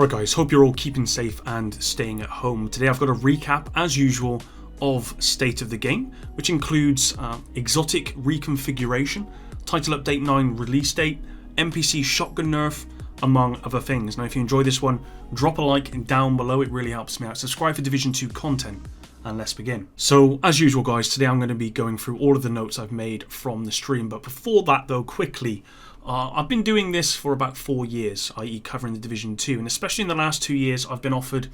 Right guys, hope you're all keeping safe and staying at home. Today I've got a recap, as usual, of State of the Game, which includes exotic reconfiguration, title update 9 release date, NPC Shotgun nerf, among other things. Now if you enjoy this one, drop a like down below, it really helps me out. Subscribe for Division 2 content, and let's begin. So as usual guys, today I'm going to be going through all of the notes I've made from the stream, but before that though, quickly, I've been doing this for about 4 years, i.e. covering the Division 2, and especially in the last 2 years I've been offered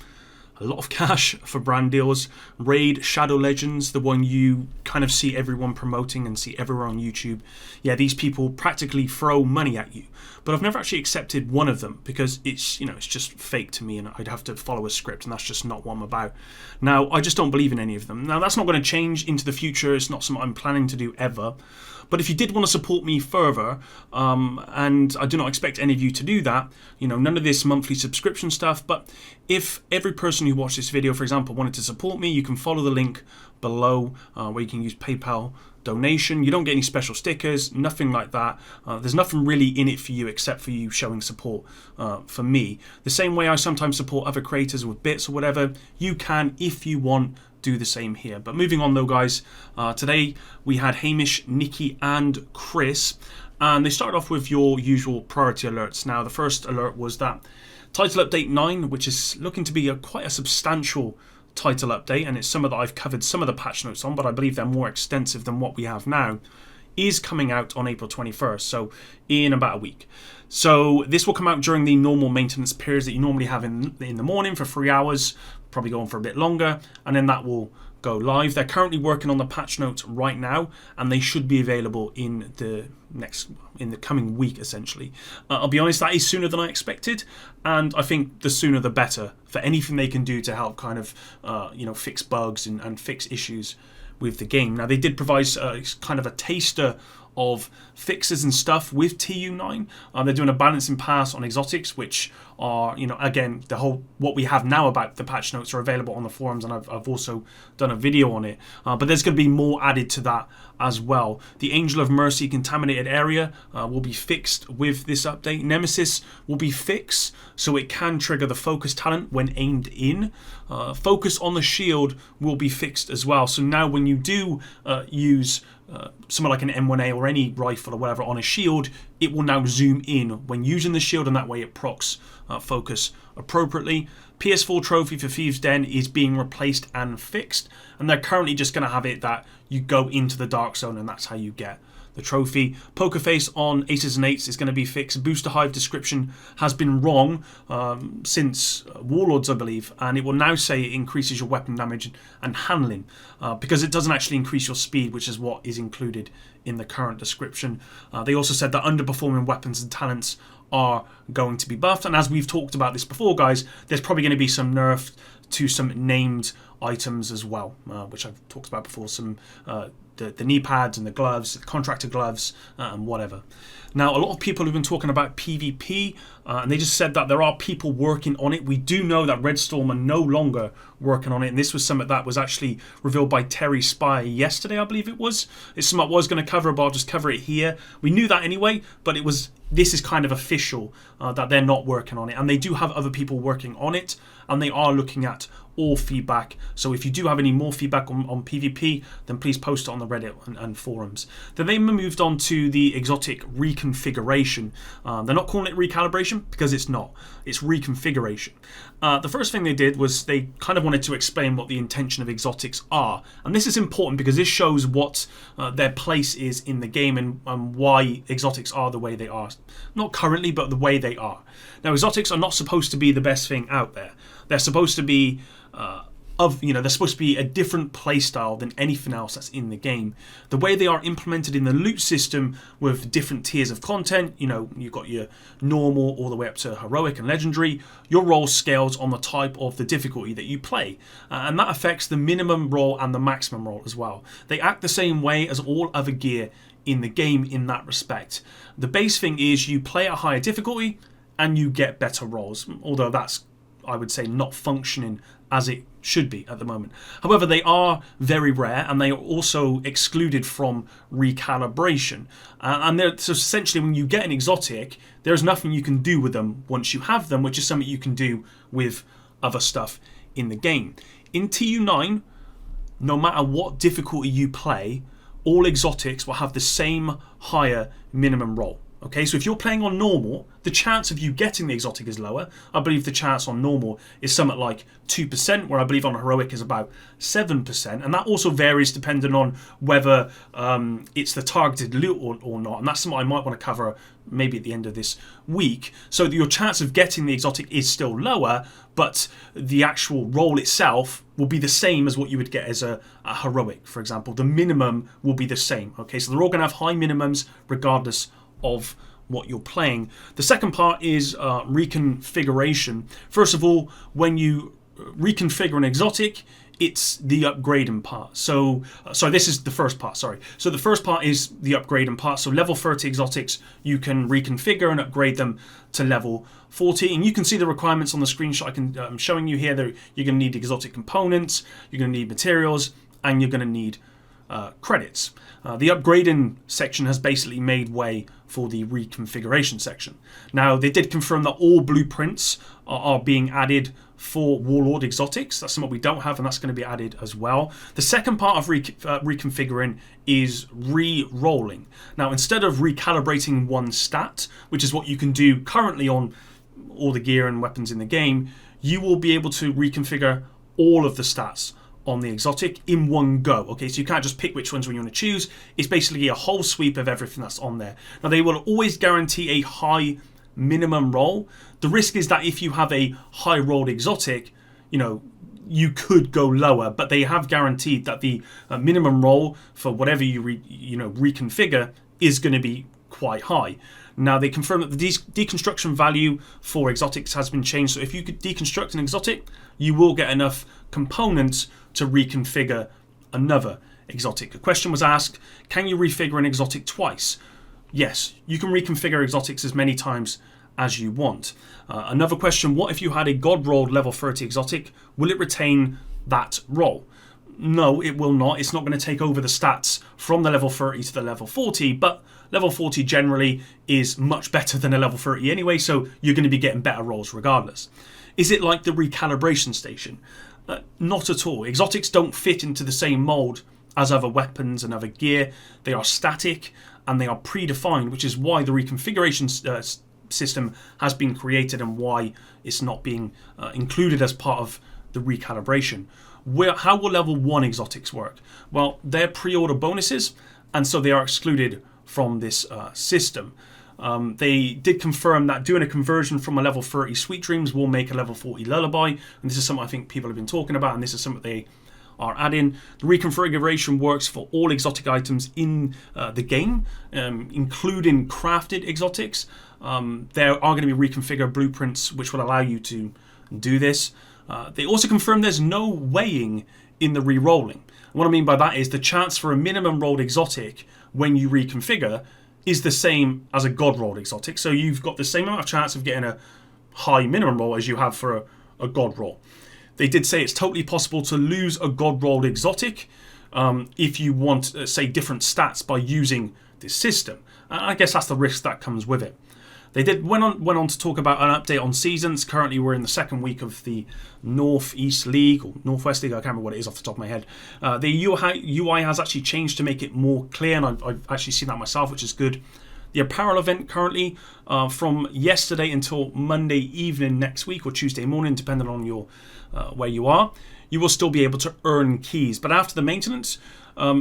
a lot of cash for brand deals. Raid, Shadow Legends, the one you kind of see everyone promoting and see everywhere on YouTube. Yeah, these people practically throw money at you. But I've never actually accepted one of them because it's just fake to me, and I'd have to follow a script, and that's just not what I'm about. Now, I just don't believe in any of them. Now, that's not going to change into the future. It's not something I'm planning to do ever. But if you did want to support me further, and I do not expect any of you to do that, none of this monthly subscription stuff, but if every person who watched this video, for example, wanted to support me, you can follow the link below where you can use PayPal donation. You don't get any special stickers, nothing like that. There's nothing really in it for you except for you showing support for me. The same way I sometimes support other creators with bits or whatever, you can, if you want, do the same here. But moving on though guys, today we had Hamish, Nikki and Chris, and they started off with your usual priority alerts. Now the first alert was that title update 9, which is looking to be quite a substantial title update, and it's some of that I've covered some of the patch notes on, but I believe they're more extensive than what we have now, is coming out on April 21st, so in about a week. So this will come out during the normal maintenance periods that you normally have in the morning for 3 hours, probably going for a bit longer, and then that will go live. They're currently working on the patch notes right now, and they should be available in the coming week essentially. I'll be honest, that is sooner than I expected, and I think the sooner the better for anything they can do to help kind of fix bugs and fix issues with the game. Now they did provide kind of a taster of fixes and stuff with TU9. They're doing a balancing pass on exotics, which are, again, what we have now about the patch notes are available on the forums, and I've also done a video on it. But there's going to be more added to that as well. The Angel of Mercy contaminated area will be fixed with this update. Nemesis will be fixed, so it can trigger the focus talent when aimed in. Focus on the shield will be fixed as well. So now when you do use something like an M1A or any rifle or whatever on a shield, it will now zoom in when using the shield, and that way it procs focus appropriately. PS4 trophy for Thieves' Den is being replaced and fixed, and they're currently just going to have it that you go into the dark zone and that's how you get the trophy. Poker face on Aces and Eights is going to be fixed. Booster Hive description has been wrong since Warlords, I believe, and it will now say it increases your weapon damage and handling because it doesn't actually increase your speed, which is what is included in the current description. They also said that underperforming weapons and talents are going to be buffed, and as we've talked about this before guys, there's probably going to be some nerf to some named items as well, which I've talked about before, some the knee pads and the gloves, the contractor gloves, and whatever. Now, a lot of people have been talking about PvP, and they just said that there are people working on it. We do know that Red Storm are no longer working on it, and this was something that was actually revealed by Terry Spy yesterday, I believe it was. It's something I was going to cover, but I'll just cover it here. We knew that anyway, but this is kind of official that they're not working on it, and they do have other people working on it, and they are looking at all feedback. So if you do have any more feedback on PvP, then please post it on the Reddit and forums. Then they moved on to the exotic reconfiguration. They're not calling it recalibration because it's not. It's reconfiguration. The first thing they did was they kind of wanted to explain what the intention of exotics are, and this is important because this shows what their place is in the game and why exotics are the way they are. Not currently, but the way they are. Now, exotics are not supposed to be the best thing out there. They're supposed to be they're supposed to be a different playstyle than anything else that's in the game. The way they are implemented in the loot system with different tiers of content, you've got your normal all the way up to heroic and legendary. Your role scales on the type of the difficulty that you play, and that affects the minimum role and the maximum role as well. They act the same way as all other gear in the game in that respect. The base thing is you play at a higher difficulty and you get better rolls, although that's, I would say, not functioning as it should be at the moment. However, they are very rare, and they are also excluded from recalibration. So essentially, when you get an exotic, there's nothing you can do with them once you have them, which is something you can do with other stuff in the game. In TU9, no matter what difficulty you play, all exotics will have the same higher minimum roll. Okay, so if you're playing on normal, the chance of you getting the exotic is lower. I believe the chance on normal is something like 2%, where I believe on heroic is about 7%. And that also varies depending on whether it's the targeted loot or not. And that's something I might want to cover maybe at the end of this week. So your chance of getting the exotic is still lower, but the actual roll itself will be the same as what you would get as a heroic, for example. The minimum will be the same. Okay, so they're all going to have high minimums regardless of what you're playing. The second part is reconfiguration. First of all, when you reconfigure an exotic, it's the upgrading part. So this is the first part, sorry. So the first part is the upgrading part. So level 30 exotics, you can reconfigure and upgrade them to level 40. And you can see the requirements on the screenshot I'm showing you here. That you're going to need exotic components, you're going to need materials, and you're going to need credits. The upgrading section has basically made way for the reconfiguration section. Now, they did confirm that all blueprints are being added for Warlord exotics. That's something we don't have, and that's going to be added as well. The second part of reconfiguring is re-rolling. Now, instead of recalibrating one stat, which is what you can do currently on all the gear and weapons in the game, you will be able to reconfigure all of the stats on the exotic in one go. Okay, so you can't just pick which ones when you want to choose. It's basically a whole sweep of everything that's on there. Now, they will always guarantee a high minimum roll. The risk is that if you have a high rolled exotic, you could go lower, but they have guaranteed that the minimum roll for whatever you reconfigure is going to be quite high. Now, they confirm that the deconstruction value for exotics has been changed. So if you could deconstruct an exotic, you will get enough components to reconfigure another exotic. A question was asked, can you refigure an exotic twice? Yes, you can reconfigure exotics as many times as you want. Another question, what if you had a god rolled level 30 exotic? Will it retain that roll? No, it will not. It's not going to take over the stats from the level 30 to the level 40, but level 40 generally is much better than a level 30 anyway, so you're going to be getting better rolls regardless. Is it like the recalibration station? Not at all. Exotics don't fit into the same mold as other weapons and other gear. They are static and they are predefined, which is why the reconfiguration system has been created and why it's not being included as part of the recalibration. How will level 1 exotics work? Well, they're pre-order bonuses, and so they are excluded from this system. They did confirm that doing a conversion from a level 30 Sweet Dreams will make a level 40 Lullaby, and this is something I think people have been talking about, and this is something they are adding. The reconfiguration works for all exotic items in the game, including crafted exotics. There are going to be reconfigured blueprints which will allow you to do this. They also confirm there's no weighing in the re-rolling. What I mean by that is the chance for a minimum rolled exotic when you reconfigure is the same as a god rolled exotic. So you've got the same amount of chance of getting a high minimum roll as you have for a god roll. They did say it's totally possible to lose a god rolled exotic if you want, say, different stats by using this system. I guess that's the risk that comes with it. They went on to talk about an update on seasons. Currently, we're in the second week of the Northeast League, or Northwest League, I can't remember what it is off the top of my head. The UI has actually changed to make it more clear, and I've actually seen that myself, which is good. The apparel event currently, from yesterday until Monday evening next week, or Tuesday morning, depending on your where you are, you will still be able to earn keys. But after the maintenance,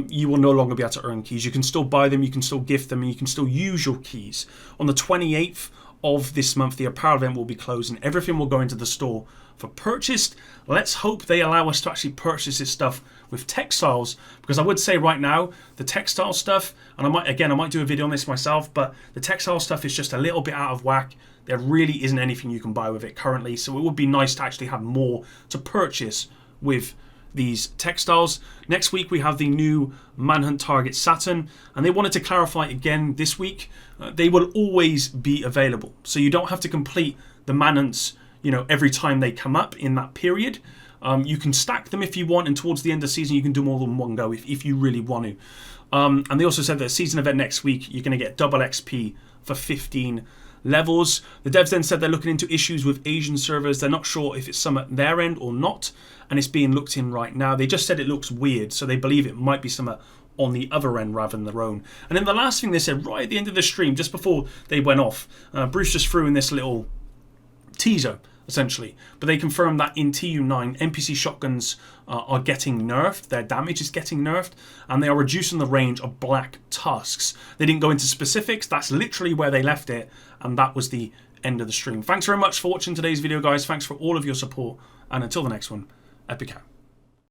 you will no longer be able to earn keys. You can still buy them, you can still gift them, and you can still use your keys. On the 28th of this month, the apparel event will be closed and everything will go into the store for purchase. Let's hope they allow us to actually purchase this stuff with textiles, because I would say right now, the textile stuff, and I might do a video on this myself, but the textile stuff is just a little bit out of whack. There really isn't anything you can buy with it currently, so it would be nice to actually have more to purchase with these textiles. Next week we have the new manhunt target Saturn, and they wanted to clarify again this week, they will always be available, so you don't have to complete the manhunts every time they come up in that period. You can stack them if you want, and towards the end of the season you can do more than one go if you really want to. And they also said that season event next week, you're going to get double XP for 15 levels. The devs then said they're looking into issues with Asian servers. They're not sure if it's some at their end or not, and it's being looked in right now. They just said it looks weird, so they believe it might be some on the other end rather than their own. And then the last thing they said right at the end of the stream, just before they went off, Bruce just threw in this little teaser, essentially. But they confirmed that in TU9, NPC Shotguns are getting nerfed. Their damage is getting nerfed, and they are reducing the range of black tusks. They didn't go into specifics. That's literally where they left it, and that was the end of the stream. Thanks very much for watching today's video, guys. Thanks for all of your support, and until the next one, epic out.